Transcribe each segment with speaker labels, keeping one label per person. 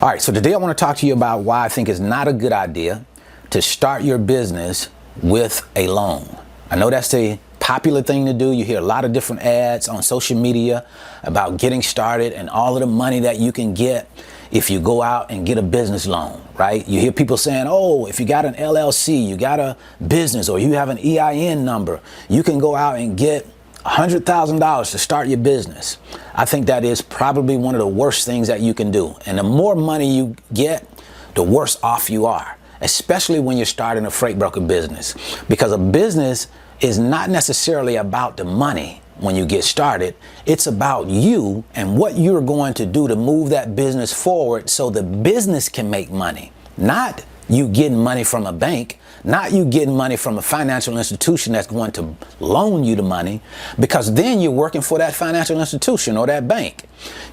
Speaker 1: All right, so today I want to talk to you about why I think it's not a good idea to start your business with a loan. I know that's the popular thing to do. You hear a lot of different ads on social media about getting started and all of the money that you can get if you go out and get a business loan, right? You hear people saying, oh, if you got an LLC, you got a business, or you have an EIN number, you can go out and get $100,000 to start your business. I think that is probably one of the worst things that you can do. And the more money you get, the worse off you are, especially when you're starting a freight broker business. Because a business is not necessarily about the money when you get started. It's about you and what you're going to do to move that business forward so the business can make money. Not you getting money from a bank, not you getting money from a financial institution that's going to loan you the money, because then you're working for that financial institution or that bank.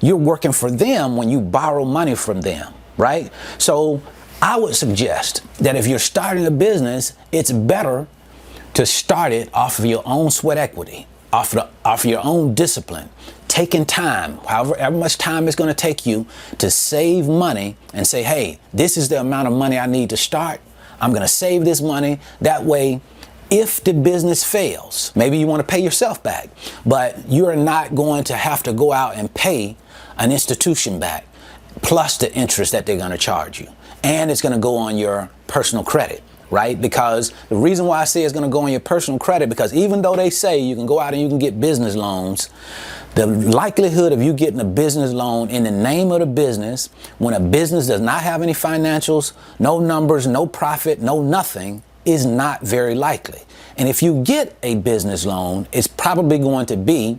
Speaker 1: You're working for them when you borrow money from them, right? So I would suggest that if you're starting a business, it's better to start it off of your own sweat equity, off of your own discipline, taking time, however much time it's going to take you to save money and say, hey, this is the amount of money I need to start. I'm going to save this money. That way, if the business fails, maybe you want to pay yourself back, but you're not going to have to go out and pay an institution back, plus the interest that they're going to charge you. And it's going to go on your personal credit, right? Because the reason why I say it's going to go on your personal credit, because even though they say you can go out and you can get business loans, the likelihood of you getting a business loan in the name of the business, when a business does not have any financials, no numbers, no profit, no nothing, is not very likely. And if you get a business loan, it's probably going to be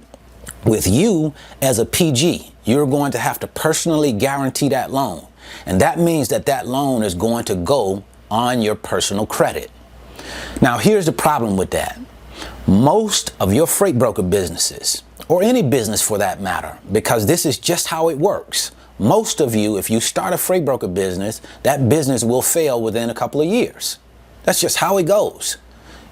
Speaker 1: with you as a PG. You're going to have to personally guarantee that loan. And that means that that loan is going to go on your personal credit. Now, here's the problem with that. Most of your freight broker businesses, or any business for that matter, because this is just how it works. Most of you, if you start a freight broker business, that business will fail within a couple of years. That's just how it goes.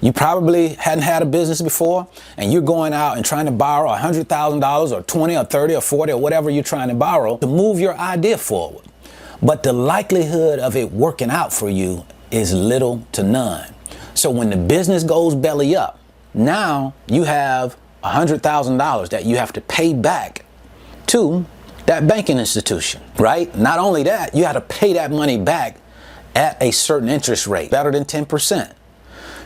Speaker 1: You probably hadn't had a business before, and you're going out and trying to borrow $100,000 or 20 or 30 or 40 or whatever you're trying to borrow to move your idea forward. But the likelihood of it working out for you is little to none. So when the business goes belly up, now you have $100,000 that you have to pay back to that banking institution, right? Not only that, you have to pay that money back at a certain interest rate, better than 10%.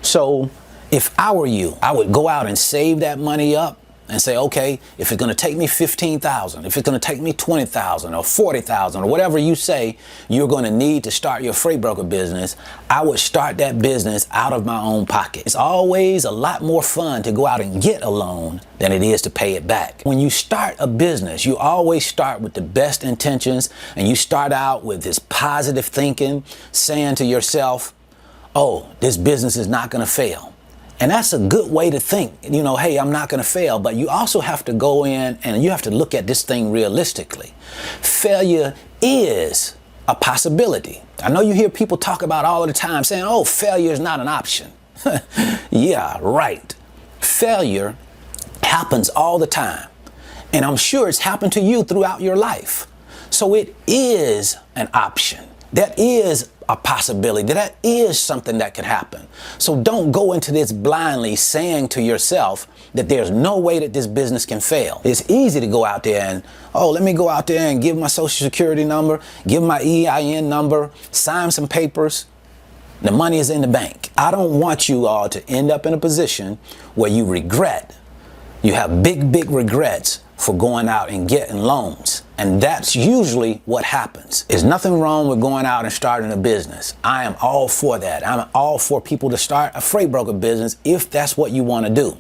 Speaker 1: So if I were you, I would go out and save that money up and say, okay, if it's going to take me $15,000, if it's going to take me $20,000 or $40,000 or whatever you say you're going to need to start your freight broker business, I would start that business out of my own pocket. It's always a lot more fun to go out and get a loan than it is to pay it back. When you start a business, you always start with the best intentions, and you start out with this positive thinking, saying to yourself, oh, this business is not going to fail. And that's a good way to think, hey, I'm not going to fail. But you also have to go in and you have to look at this thing realistically. Failure is a possibility. I know you hear people talk about all the time saying, oh, failure is not an option. Yeah, right. Failure happens all the time. And I'm sure it's happened to you throughout your life. So it is an option. That is a possibility. That is something that could happen. So don't go into this blindly saying to yourself that there's no way that this business can fail. It's easy to go out there and, oh, let me go out there and give my social security number, give my EIN number, sign some papers. The money is in the bank. I don't want you all to end up in a position where you regret. You have big regrets for going out and getting loans. And that's usually what happens. There's nothing wrong with going out and starting a business. I am all for that. I'm all for people to start a freight broker business if that's what you want to do.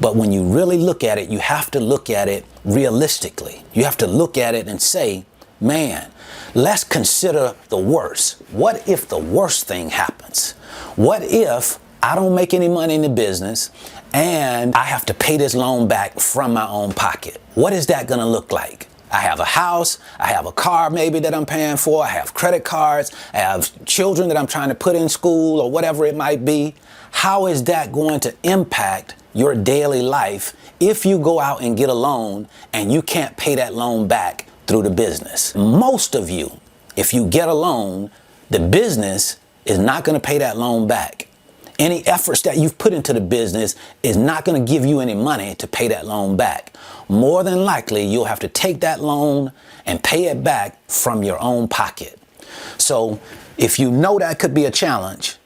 Speaker 1: But when you really look at it, you have to look at it realistically. You have to look at it and say, man, let's consider the worst. What if the worst thing happens? What if I don't make any money in the business and I have to pay this loan back from my own pocket? What is that going to look like? I have a house, I have a car maybe that I'm paying for, I have credit cards, I have children that I'm trying to put in school or whatever it might be. How is that going to impact your daily life if you go out and get a loan and you can't pay that loan back through the business? Most of you if you get a loan, the business is not going to pay that loan back. Any efforts that you've put into the business is not going to give you any money to pay that loan back. More than likely, you'll have to take that loan and pay it back from your own pocket. So if you know that could be a challenge,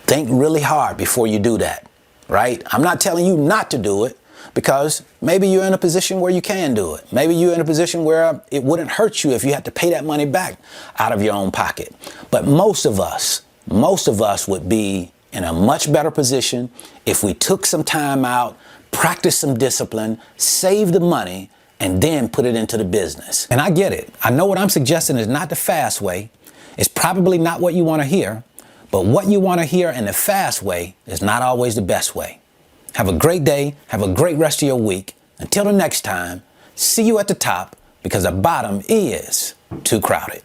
Speaker 1: think really hard before you do that, right? I'm not telling you not to do it, because maybe you're in a position where you can do it. Maybe you're in a position where it wouldn't hurt you if you had to pay that money back out of your own pocket. But most of us would be in a much better position if we took some time out, practiced some discipline, saved the money, and then put it into the business. And I get it. I know what I'm suggesting is not the fast way. It's probably not what you want to hear, but what you want to hear in the fast way is not always the best way. Have a great day. Have a great rest of your week. Until the next time, see you at the top, because the bottom is too crowded.